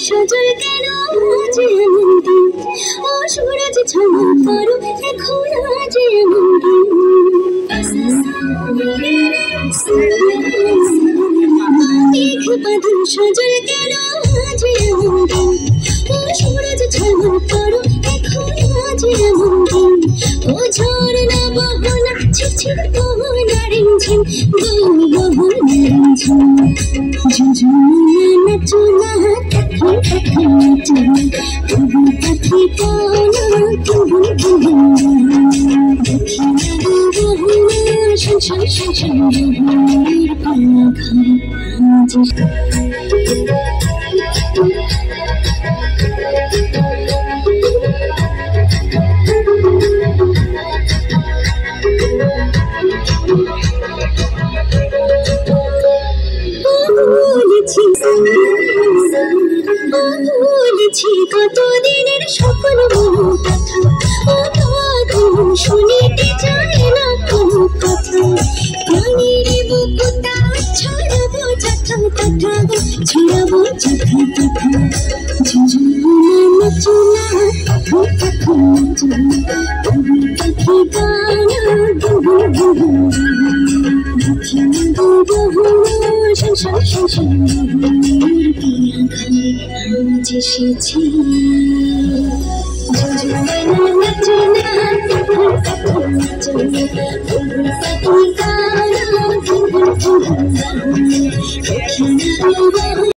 সজল কেন আজ এমন দিন, ও সূরজ ঝলমল করো এখন আজ এমন দিন। মেঘ বাঁধন সজল কেন আজ এমন দিন, ও সূরজ ঝলমল করো এখন আজ এমন দিন। ও ঝড় না বহনা ঝিরঝির বহনা রিমঝিম বহনা রিমঝিম ঝুঝুনা নাচো না পাখি নাচো তবু পাখি কানা তবু দেখি না বহনা শন শন শন শন বহনার পানা ঘরে আজ বলেছি কতদিনের সকল কথা, ও পাগল শুনিতে চায় না কোনো কথা। প্রাণীর বুকুটা ছড়াবো যথা তথা, ছড়াবো যথা তথা। ঝুঝুনা নাচো না পাখি পাখি নাচো, তবু পাখি গানা গুবু গুবু। দেখি না বহনা শন শন শন শন বহনার পিয়া ঘরে আজ এসেছি। ঝুঝুনা নাচো না পাখি পাখি নাচো, তবু পাখি গানা গুবু গুবু। দেখি না